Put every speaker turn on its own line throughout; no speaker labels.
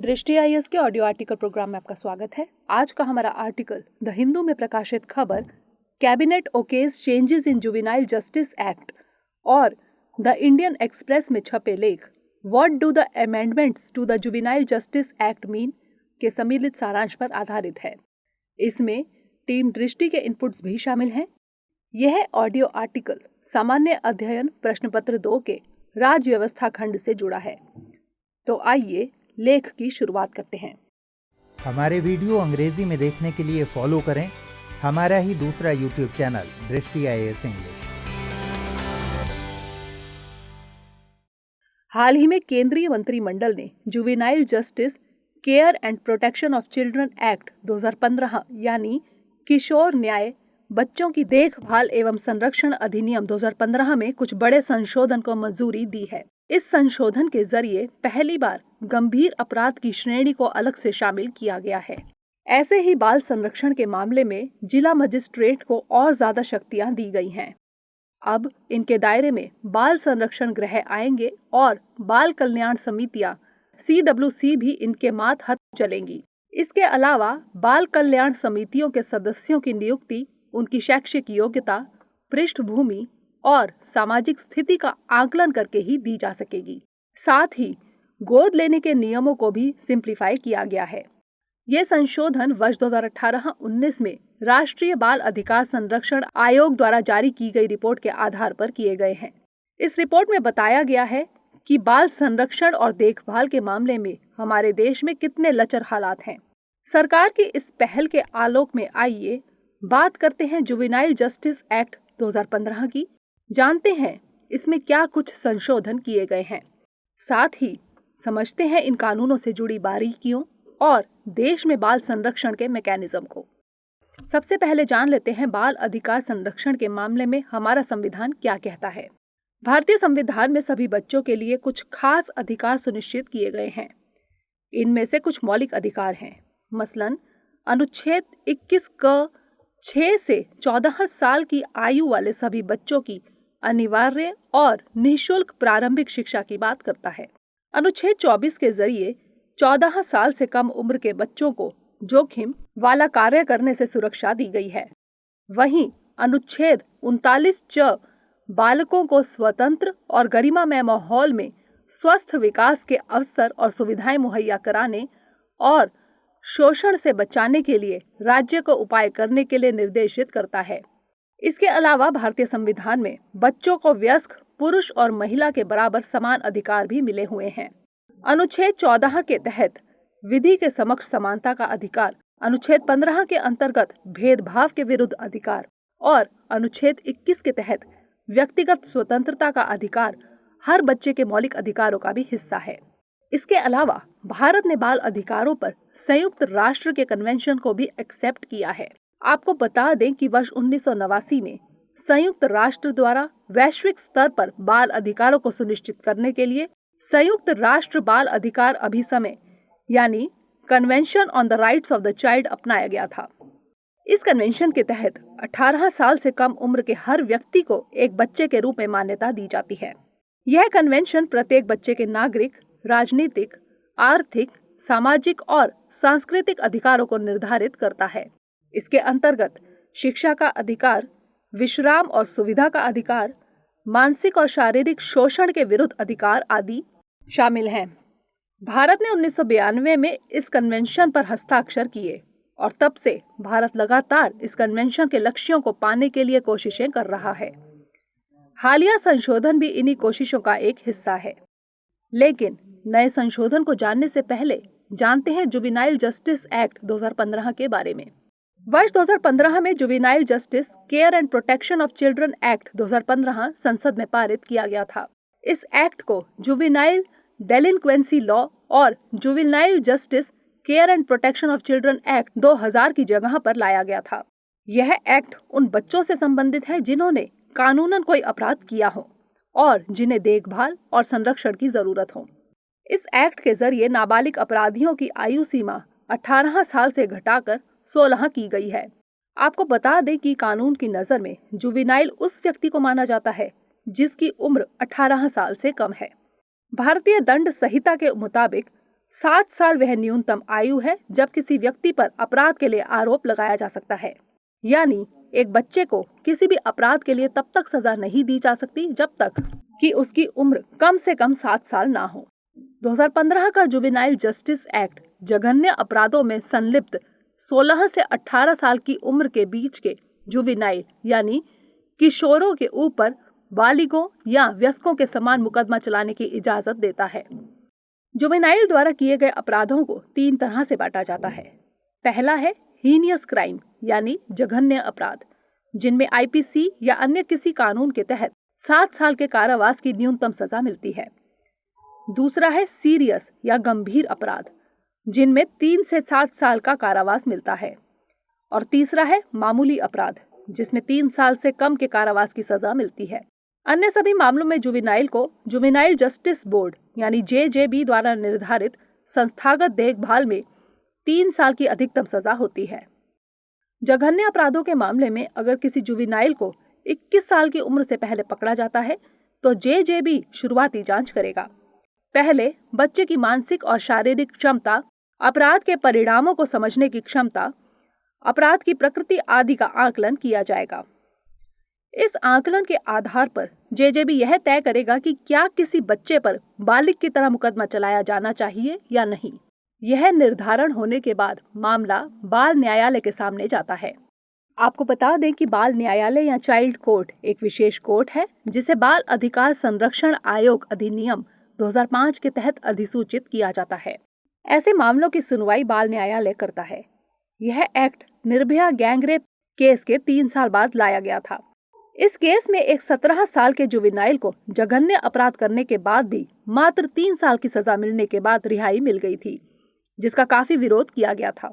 दृष्टि आईएएस के audio article programme में आपका स्वागत है। आज का हमारा आर्टिकल द हिंदू में प्रकाशित खबर cabinet okays changes in juvenile justice act और द इंडियन एक्सप्रेस में छपे लेख what do the amendments to the juvenile justice act mean के सम्मिलित सारांश पर आधारित है। इसमें टीम दृष्टि के इनपुट्स भी शामिल हैं। यह ऑडियो आर्टिकल सामान्य अध्ययन प्रश्न पत्र 2 के राज्य व्यवस्था खंड से जुड़ा है। तो आइए लेख की शुरुआत करते हैं।
हमारे वीडियो अंग्रेजी में देखने के लिए फॉलो करें हमारा ही दूसरा यूट्यूब चैनल दृष्टि आईएएस इंग्लिश।
हाल ही में केंद्रीय मंत्रिमंडल ने juvenile justice care and protection of children act 2015 यानी किशोर न्याय बच्चों की देखभाल एवं संरक्षण अधिनियम 2015 में कुछ बड़े संशोधन को मंजूरी दी है। इस संशोधन के जरिए पहली बार गंभीर अपराध की श्रेणी को अलग से शामिल किया गया है। ऐसे ही बाल संरक्षण के मामले में जिला मजिस्ट्रेट को और ज्यादा शक्तियां दी गई हैं। अब इनके दायरे में बाल संरक्षण गृह आएंगे और बाल कल्याण समितियां CWC भी इनके मातहत चलेंगी। इसके अलावा बाल कल्याण समितियों के सदस्यों की नियुक्ति उनकी शैक्षिक योग्यता, पृष्ठभूमि और सामाजिक स्थिति का आकलन करके ही दी जा सकेगी। साथ ही गोद लेने के नियमों को भी सिंप्लीफाई किया गया है। ये संशोधन वर्ष 2018-19 में राष्ट्रीय बाल अधिकार संरक्षण आयोग द्वारा जारी की गई रिपोर्ट के आधार पर किए गए हैं। इस रिपोर्ट में बताया गया है कि बाल संरक्षण और देखभाल के मामले में हमारे देश में कितने लचर हालात हैं। सरकार की इस पहल के आलोक में आइए बात करते हैं जुवेनाइल जस्टिस एक्ट 2015 की। जानते हैं इसमें क्या कुछ संशोधन किए गए हैं। साथ ही समझते हैं इन कानूनों से जुड़ी बारीकियों और देश में बाल संरक्षण के मैकेनिज्म को। सबसे पहले जान लेते हैं बाल अधिकार संरक्षण के मामले में हमारा संविधान क्या कहता है। भारतीय संविधान में सभी बच्चों के लिए कुछ खास अधिकार सुनिश्चित किए गए हैं। इनमें से कुछ मौलिक अधिकार हैं। मसलन अनुच्छेद 21 क 6 से 14 साल की आयु वाले सभी बच्चों की अनिवार्य और निःशुल्क प्रारंभिक शिक्षा की बात करता है। अनुच्छेद 24 के जरिए 14 साल से कम उम्र के बच्चों को जोखिम वाला कार्य करने से सुरक्षा दी गई है। वहीं अनुच्छेद 39 च बालकों को स्वतंत्र और गरिमामय माहौल में स्वस्थ विकास के अवसर और सुविधाएं मुहैया कराने और शोषण से बचाने के लिए राज्य को उपाय करने के लिए निर्देशित करता है। इसके अलावा भारतीय संविधान में बच्चों को वयस्क पुरुष और महिला के बराबर समान अधिकार भी मिले हुए हैं। अनुच्छेद 14 के तहत विधि के समक्ष समानता का अधिकार, अनुच्छेद 15 के अंतर्गत भेदभाव के विरुद्ध अधिकार और अनुच्छेद 21 के तहत व्यक्तिगत स्वतंत्रता का अधिकार हर बच्चे के मौलिक अधिकारों का भी हिस्सा है। इसके अलावा भारत ने बाल अधिकारों पर संयुक्त राष्ट्र के कन्वेंशन को भी एक्सेप्ट किया है। आपको बता दें कि वर्ष 1989 में संयुक्त राष्ट्र द्वारा वैश्विक स्तर पर बाल अधिकारों को सुनिश्चित करने के लिए संयुक्त राष्ट्र बाल अधिकार अभिसमय यानी convention on the rights of the child अपनाया गया था। इस कन्वेंशन के तहत 18 साल से कम उम्र के हर व्यक्ति को एक बच्चे के रूप में मान्यता दी जाती है। यह कन्वेंशन प्रत्येक बच्चे के नागरिक, राजनीतिक, आर्थिक, सामाजिक और सांस्कृतिक अधिकारों को निर्धारित करता है। इसके अंतर्गत शिक्षा का अधिकार, विश्राम और सुविधा का अधिकार, मानसिक और शारीरिक शोषण के विरुद्ध अधिकार आदि शामिल हैं। भारत ने 1992 में इस कन्वेंशन पर हस्ताक्षर किए और तब से भारत लगातार इस कन्वेंशन के लक्ष्यों को पाने के लिए कोशिशें कर रहा है। हालिया संशोधन भी इन्हीं कोशिशों का एक हिस्सा है। लेकिन नए संशोधन को जानने से पहले जानते हैं जुवेनाइल जस्टिस एक्ट 2015 के बारे में। वर्ष 2015 में juvenile justice care and protection of children act 2015 संसद में पारित किया गया था। इस एक्ट को जुवेनाइल डेलिंक्वेंसी लॉ और juvenile justice care and protection of children act 2000 की जगह पर लाया गया था। यह एक्ट उन बच्चों से संबंधित है जिन्होंने कानूनन कोई अपराध किया हो और जिन्हें देखभाल और संरक्षण की जरूरत हो। इस एक्ट के जरिए नाबालिग अपराधियों की आयु सीमा 18 साल से घटाकर 16 की गई है। आपको बता दें कि कानून की नजर में जुवेनाइल उस व्यक्ति को माना जाता है जिसकी उम्र 18 साल से कम है। भारतीय दंड संहिता के मुताबिक 7 साल वह न्यूनतम आयु है जब किसी व्यक्ति पर अपराध के लिए आरोप लगाया जा सकता है। यानी एक बच्चे को किसी भी अपराध के लिए तब तक सजा नहीं दी जा सकती जब तक कि उसकी उम्र कम से कम 7 साल ना हो। 2015 का जुवेनाइल जस्टिस एक्ट जघन्य अपराधों में संलिप्त 16 से 18 साल की उम्र के बीच के जुवेनाइल यानी किशोरों के ऊपर बालिगों या वयस्कों के समान मुकदमा चलाने की इजाजत देता है। जुवेनाइल द्वारा किए गए अपराधों को 3 तरह से बांटा जाता है। पहला है हीनियस क्राइम यानी जघन्य अपराध, जिनमें आईपीसी या अन्य किसी कानून के तहत 7 साल के कारावास की न्यूनतम सजा मिलती है। दूसरा है सीरियस या गंभीर अपराध, जिनमें 3 से 7 साल का कारावास मिलता है। और तीसरा है मामूली अपराध, जिसमें 3 साल से कम के कारावास की सजा मिलती है। अन्य सभी मामलों में जुवेनाइल को जुवेनाइल जस्टिस बोर्ड यानी जेजेबी द्वारा निर्धारित संस्थागत देखभाल में 3 साल की अधिकतम सजा होती है। जघन्य अपराधों के मामले में अगर किसी जुवेनाइल को 21 साल की उम्र से पहले पकड़ा जाता है तो जेजेबी शुरुआती जांच करेगा। पहले बच्चे की मानसिक और शारीरिक क्षमता, अपराध के परिणामों को समझने की क्षमता, अपराध की प्रकृति आदि का आकलन किया जाएगा। इस आकलन के आधार पर जेजेबी यह तय करेगा कि क्या किसी बच्चे पर बालिग की तरह मुकदमा चलाया जाना चाहिए या नहीं। यह निर्धारण होने के बाद मामला बाल न्यायालय के सामने जाता है। आपको बता दें कि बाल न्यायालय या चाइल्ड कोर्ट एक विशेष कोर्ट है जिसे बाल अधिकार संरक्षण आयोग अधिनियम 2005 के तहत अधिसूचित किया जाता है। ऐसे मामलों की सुनवाई बाल न्यायालय करता है। यह एक्ट निर्भया गैंगरेप केस के 3 साल बाद लाया गया था। इस केस में एक 17 साल के जुवेनाइल को जघन्य अपराध करने के बाद भी मात्र 3 साल की सजा मिलने के बाद रिहाई मिल गई थी, जिसका काफी विरोध किया गया था।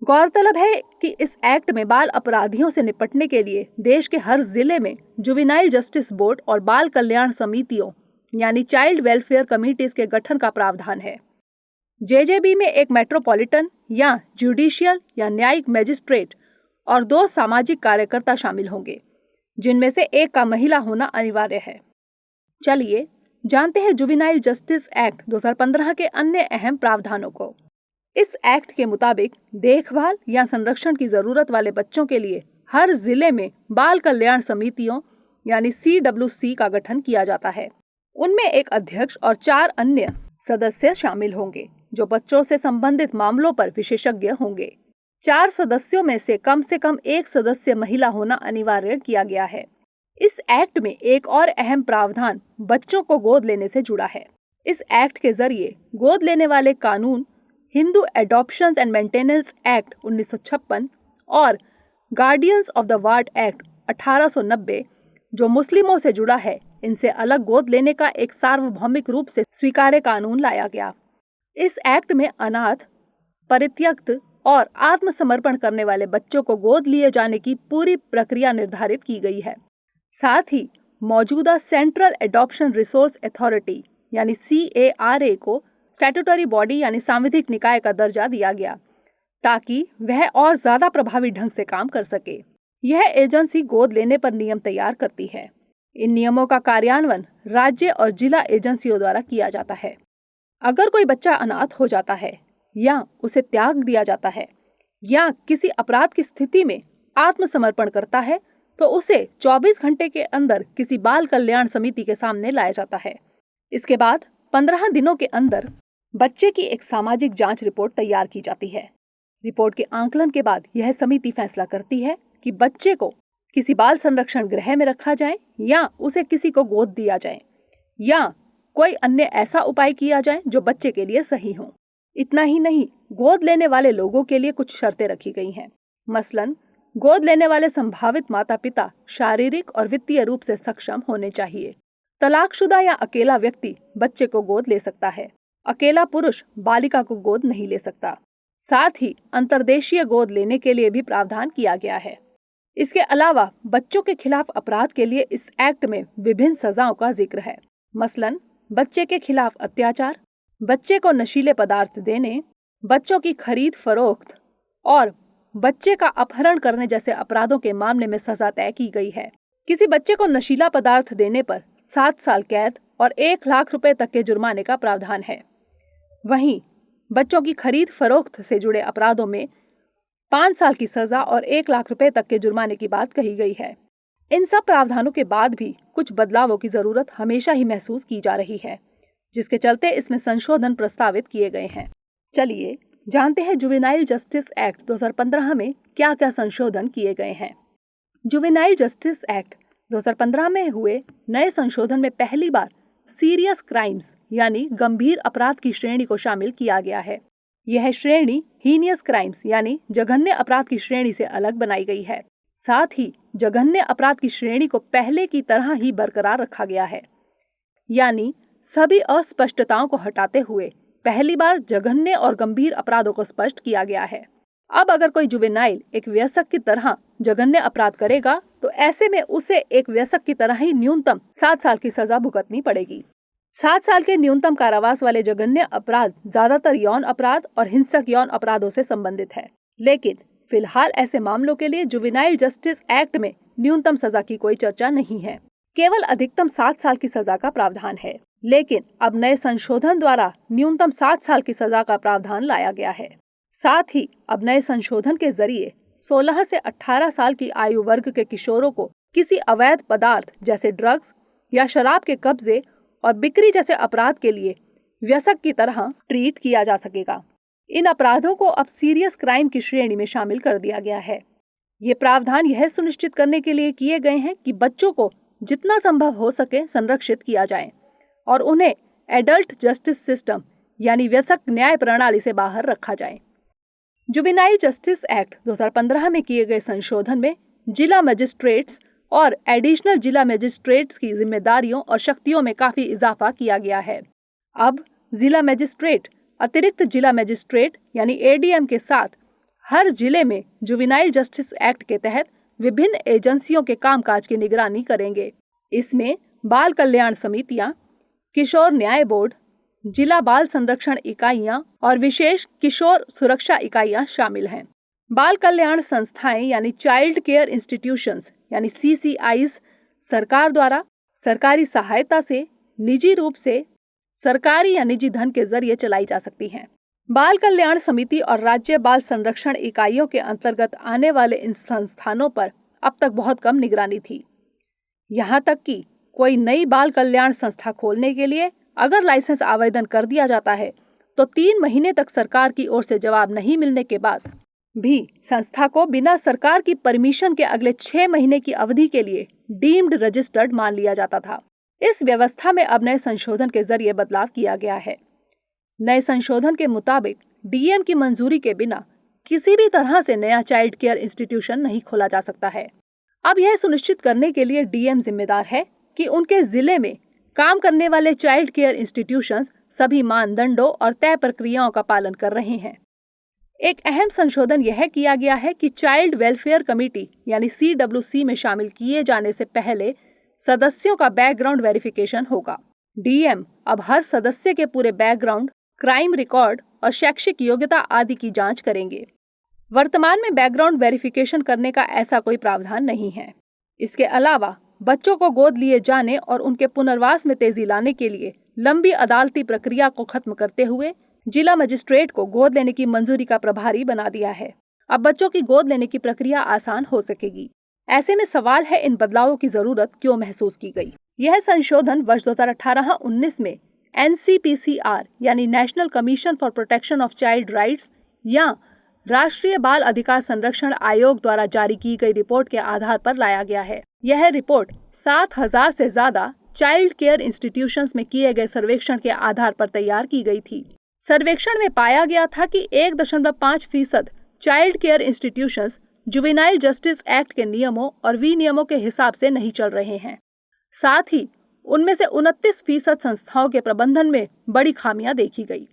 गौरतलब है कि इस एक्ट में बाल अपराधियों से निपटने के लिए देश के हर जिले में जुवेनाइल जस्टिस बोर्ड और बाल कल्याण समितियों यानी चाइल्ड वेलफेयर कमिटीज के गठन का प्रावधान है। जेजेबी में एक मेट्रोपॉलिटन या जुडिशियल या न्यायिक मजिस्ट्रेट और 2 सामाजिक कार्यकर्ता शामिल होंगे, जिनमें से एक का महिला होना अनिवार्य है। चलिए जानते हैं जुवेनाइल जस्टिस एक्ट 2015 के अन्य अहम प्रावधानों को। इस एक्ट के मुताबिक देखभाल या संरक्षण की जरूरत वाले बच्चों के लिए हर जिले में बाल कल्याण समितियों यानी CWC का गठन किया जाता है। उनमें एक अध्यक्ष और 4 अन्य सदस्य शामिल होंगे जो बच्चों से संबंधित मामलों पर विशेषज्ञ होंगे। 4 सदस्यों में से कम एक सदस्य महिला होना अनिवार्य किया गया है। इस एक्ट में एक और अहम प्रावधान बच्चों को गोद लेने से जुड़ा है। इस एक्ट के जरिए गोद लेने वाले कानून Hindu adoption and maintenance act 1956 और guardians of the ward act 1890 जो मुस्लिमों से जुड़ा है, इनसे अलग गोद लेने का एक सार्वभौमिक रूप से स्वीकार्य कानून लाया गया। इस एक्ट में अनाथ, परित्यक्त और आत्मसमर्पण करने वाले बच्चों को गोद लिए जाने की पूरी प्रक्रिया निर्धारित की गई है। साथ ही मौजूदा सेंट्रल एडॉप्शन रिसोर्स अथॉरिटी यानी CARA को स्टैट्यूटरी बॉडी यानी सांविधिक निकाय का दर्जा दिया गया ताकि वह और ज्यादा प्रभावी ढंग से काम कर सके। यह एजेंसी गोद लेने पर नियम तैयार करती है। इन नियमों का कार्यान्वयन राज्य और जिला एजेंसियों द्वारा किया जाता है। अगर कोई बच्चा अनाथ हो जाता है या उसे त्याग दिया जाता है या किसी अपराध की स्थिति में आत्मसमर्पण करता है तो उसे 24 घंटे के अंदर किसी बाल कल्याण समिति के सामने लाया जाता है। इसके बाद 15 दिनों के अंदर बच्चे की एक सामाजिक जांच रिपोर्ट तैयार की जाती है। रिपोर्ट के आकलन के बाद यह समिति फैसला करती है कि बच्चे को किसी बाल संरक्षण गृह में रखा जाए या उसे किसी को गोद दिया जाए या कोई अन्य ऐसा उपाय किया जाए जो बच्चे के लिए सही हो। इतना ही नहीं, गोद लेने वाले लोगों के लिए कुछ शर्तें रखी गई हैं। मसलन गोद लेने वाले संभावित माता पिता शारीरिक और वित्तीय रूप से सक्षम होने चाहिए। तलाकशुदा या अकेला व्यक्ति बच्चे को गोद ले सकता है। अकेला पुरुष बालिका को गोद नहीं ले सकता। साथ ही अंतर्देशीय गोद लेने के लिए भी प्रावधान किया गया है। इसके अलावा बच्चों के खिलाफ अपराध के लिए इस एक्ट में विभिन्न सजाओं का जिक्र है। मसलन बच्चे के खिलाफ अत्याचार, बच्चे को नशीले पदार्थ देने, बच्चों की खरीद फरोख्त और बच्चे का अपहरण करने जैसे अपराधों के मामले में सजा तय की गई है। किसी बच्चे को नशीला पदार्थ देने पर 7 साल कैद और 1 लाख रुपए तक के जुर्माने का प्रावधान है। वहीं बच्चों की खरीद फरोख्त से जुड़े अपराधों में 5 साल की सजा और 1 लाख रुपए तक के जुर्माने की बात कही गई है। इन सब प्रावधानों के बाद भी कुछ बदलावों की जरूरत हमेशा ही महसूस की जा रही है, जिसके चलते इसमें संशोधन प्रस्तावित किए गए हैं। चलिए जानते हैं जुवेनाइल जस्टिस एक्ट 2015 में क्या क्या संशोधन किए गए हैं। जुवेनाइल जस्टिस एक्ट 2015 में हुए नए संशोधन में पहली बार सीरियस क्राइम्स यानी गंभीर अपराध की श्रेणी को शामिल किया गया है। यह श्रेणी हीनियस क्राइम्स यानी जघन्य अपराध की श्रेणी से अलग बनाई गई है। साथ ही जघन्य अपराध की श्रेणी को पहले की तरह ही बरकरार रखा गया है, यानी सभी अस्पष्टताओं को हटाते हुए पहली बार जघन्य और गंभीर अपराधों को स्पष्ट किया गया है। अब अगर कोई जुवेनाइल एक वयस्क की तरह जघन्य अपराध करेगा तो ऐसे में उसे एक वयस्क की तरह ही न्यूनतम 7 साल की सजा भुगतनी पड़ेगी। 7 साल के न्यूनतम कारावास वाले जघन्य अपराध ज्यादातर यौन अपराध और हिंसक यौन अपराधों से संबंधित है, लेकिन फिलहाल ऐसे मामलों के लिए जुवेनाइल जस्टिस एक्ट में न्यूनतम सजा की कोई चर्चा नहीं है, केवल अधिकतम 7 साल की सजा का प्रावधान है। लेकिन अब नए संशोधन द्वारा न्यूनतम 7 साल की सजा का प्रावधान लाया गया है। साथ ही अब नए संशोधन के जरिए 16 से 18 साल की आयु वर्ग के किशोरों को किसी अवैध पदार्थ जैसे ड्रग्स या शराब के कब्जे और बिक्री जैसे अपराध के लिए व्यसक की तरह ट्रीट किया जा सकेगा। इन अपराधों को अब सीरियस क्राइम की श्रेणी में शामिल कर दिया गया है। ये प्रावधान यह सुनिश्चित करने के लिए किए गए हैं कि बच्चों को जितना संभव हो सके संरक्षित किया जाए और उन्हें एडल्ट जस्टिस सिस्टम यानी व्यसक न्याय प्रणाली से बाहर रखा जाए। जुवेनाइल जस्टिस एक्ट 2015 में किए गए संशोधन में जिला मजिस्ट्रेट्स और एडिशनल जिला मजिस्ट्रेट्स की जिम्मेदारियों और शक्तियों में काफी इजाफा किया गया है। अब जिला मजिस्ट्रेट अतिरिक्त जिला मजिस्ट्रेट यानी एडीएम के साथ हर जिले में जुवेनाइल जस्टिस एक्ट के तहत विभिन्न एजेंसियों के कामकाज की निगरानी करेंगे। इसमें बाल कल्याण समितियां, किशोर न्याय बोर्ड, जिला बाल संरक्षण इकाइयां और विशेष किशोर सुरक्षा इकाइयां शामिल हैं। बाल कल्याण संस्थाएं यानी चाइल्ड केयर इंस्टीट्यूशंस यानी CCIs सरकार द्वारा सरकारी सहायता से निजी रूप से सरकारी या निजी धन के जरिए चलाई जा सकती हैं। बाल कल्याण समिति और राज्य बाल संरक्षण इकाइयों के अंतर्गत आने वाले इन संस्थानों पर अब तक बहुत कम निगरानी थी। यहाँ तक कि कोई नई बाल कल्याण संस्था खोलने के लिए अगर लाइसेंस आवेदन कर दिया जाता है तो 3 महीने तक सरकार की ओर से जवाब नहीं मिलने के बाद भी संस्था को बिना सरकार की परमिशन के अगले 6 महीने की अवधि के लिए डीम्ड रजिस्टर्ड मान लिया जाता था। इस व्यवस्था में अब नए संशोधन के जरिए बदलाव किया गया है। नए संशोधन के मुताबिक डीएम की मंजूरी के बिना किसी भी तरह से नया चाइल्ड केयर इंस्टीट्यूशन नहीं खोला जा सकता है। अब यह सुनिश्चित करने के लिए डीएम जिम्मेदार है कि उनके जिले में काम करने वाले चाइल्ड केयर इंस्टीट्यूशंस सभी मानदंडों और तय प्रक्रियाओं का पालन कर रहे हैं। एक अहम संशोधन यह किया गया है कि चाइल्ड वेलफेयर कमेटी यानी CWC में शामिल किए जाने से पहले सदस्यों का बैकग्राउंड वेरिफिकेशन होगा। डीएम अब हर सदस्य के पूरे बैकग्राउंड, क्राइम रिकॉर्ड और शैक्षिक योग्यता आदि की जांच करेंगे। वर्तमान में बैकग्राउंड वेरिफिकेशन करने का ऐसा कोई प्रावधान नहीं है। इसके अलावा बच्चों को गोद लिए जाने और उनके पुनर्वास में तेजी लाने के लिए लंबी अदालती प्रक्रिया को खत्म करते हुए जिला मजिस्ट्रेट को गोद लेने की मंजूरी का प्रभारी बना दिया है। अब बच्चों की गोद लेने की प्रक्रिया आसान हो सकेगी। ऐसे में सवाल है, इन बदलावों की जरूरत क्यों महसूस की गई? यह संशोधन वर्ष 2018-19 में NCPCR यानी national commission for protection of child rights या राष्ट्रीय बाल अधिकार संरक्षण आयोग द्वारा जारी की गई रिपोर्ट के आधार पर लाया गया है। यह रिपोर्ट 7,000 से ज्यादा चाइल्ड केयर इंस्टीट्यूशंस में किए गए सर्वेक्षण के आधार पर तैयार की गई थी। सर्वेक्षण में पाया गया था कि 1.5% child care institutions juvenile justice act के नियमों और विनियमों के हिसाब से नहीं चल रहे हैं। साथ ही उनमें से 29% संस्थाओं के प्रबंधन में बड़ी खामियां देखी गई।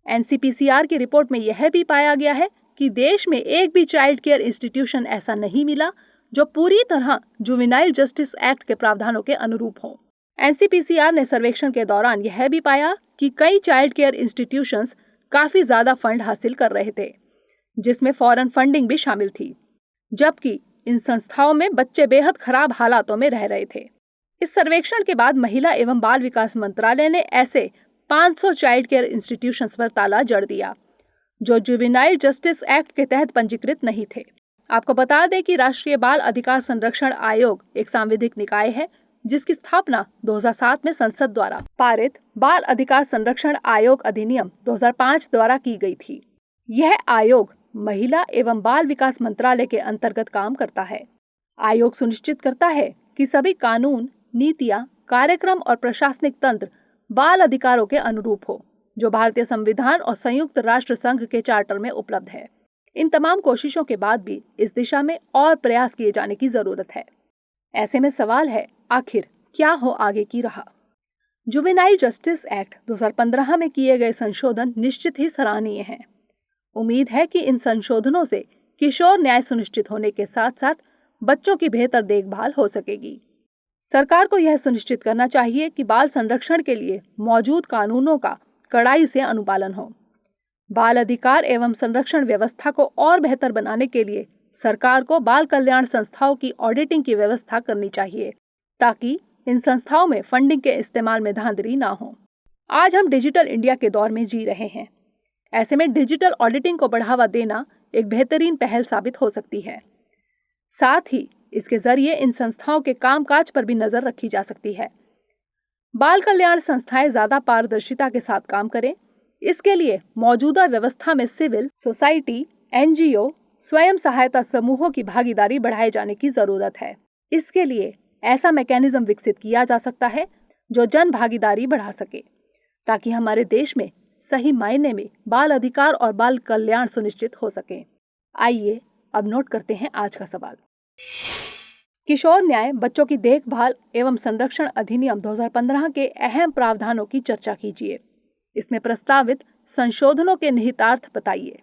NCPCR की रिपोर्ट में यह भी पाया गया है कि देश में एक भी चाइल्ड केयर इंस्टीट्यूशन ऐसा नहीं मिला जो पूरी तरह जुवेनाइल जस्टिस एक्ट के प्रावधानों के अनुरूप हो। NCPCR ने सर्वेक्षण के दौरान यह भी पाया कि कई चाइल्ड केयर इंस्टीट्यूशंस काफी ज्यादा फंड हासिल कर रहे थे, जिसमें फॉरेन फंडिंग भी शामिल थी, जबकि इन संस्थाओं में बच्चे बेहद खराब हालातों में रह रहे थे। इस सर्वेक्षण के बाद महिला एवं बाल विकास मंत्रालय ने ऐसे 500 चाइल्ड केयर इंस्टीट्यूशंस पर ताला जड़ दिया, जो जुवेनाइल जस्टिस एक्ट के तहत पंजीकृत नहीं थे। आपको बता दें कि राष्ट्रीय बाल अधिकार संरक्षण आयोग एक सांविधिक निकाय है, जिसकी स्थापना 2007 में संसद द्वारा पारित बाल अधिकार संरक्षण आयोग अधिनियम 2005 द्वारा की गई थी। यह आयोग महिला एवं बाल विकास मंत्रालय के अंतर्गत काम करता है। आयोग सुनिश्चित करता है कि सभी कानून, नीतियां, कार्यक्रम और प्रशासनिक तंत्र बाल अधिकारों के अनुरूप हो, जो भारतीय संविधान और संयुक्त राष्ट्र संघ के चार्टर में उपलब्ध है। इन तमाम कोशिशों के बाद भी इस दिशा में और प्रयास किए जाने की जरूरत है। ऐसे में सवाल है, आखिर क्या हो आगे की राह? जुवेनाइल जस्टिस एक्ट 2015 में किए गए संशोधन निश्चित ही सराहनीय हैं। उम्मीद है कि इन संशोधनों से किशोर न्याय सुनिश्चित होने के साथ साथ बच्चों की बेहतर देखभाल हो सकेगी। सरकार को यह सुनिश्चित करना चाहिए कि बाल संरक्षण के लिए मौजूद कानूनों का कड़ाई से अनुपालन हो। बाल अधिकार एवं संरक्षण व्यवस्था को और बेहतर बनाने के लिए सरकार को बाल कल्याण संस्थाओं की ऑडिटिंग की व्यवस्था करनी चाहिए, ताकि इन संस्थाओं में फंडिंग के इस्तेमाल में धांधली ना हो। आज हम डिजिटल इंडिया के दौर में जी रहे हैं। ऐसे में डिजिटल ऑडिटिंग को बढ़ावा देना एक बेहतरीन पहल साबित हो सकती है। साथ ही इसके जरिए इन संस्थाओं के कामकाज पर भी नजर रखी जा सकती है। बाल कल्याण संस्थाएं ज्यादा पारदर्शिता के साथ काम करें, इसके लिए मौजूदा व्यवस्था में सिविल सोसाइटी, NGO, स्वयं सहायता समूहों की भागीदारी बढ़ाए जाने की जरूरत है। इसके लिए ऐसा मैकेनिज्म विकसित किया जा सकता है जो जन भागीदारी बढ़ा सके, ताकि हमारे देश में सही मायने में बाल अधिकार और बाल कल्याण सुनिश्चित हो सके। आइए अब नोट करते हैं आज का सवाल। किशोर न्याय बच्चों की देखभाल एवं संरक्षण अधिनियम 2015 के अहम प्रावधानों की चर्चा कीजिए। इसमें प्रस्तावित संशोधनों के निहितार्थ बताइए।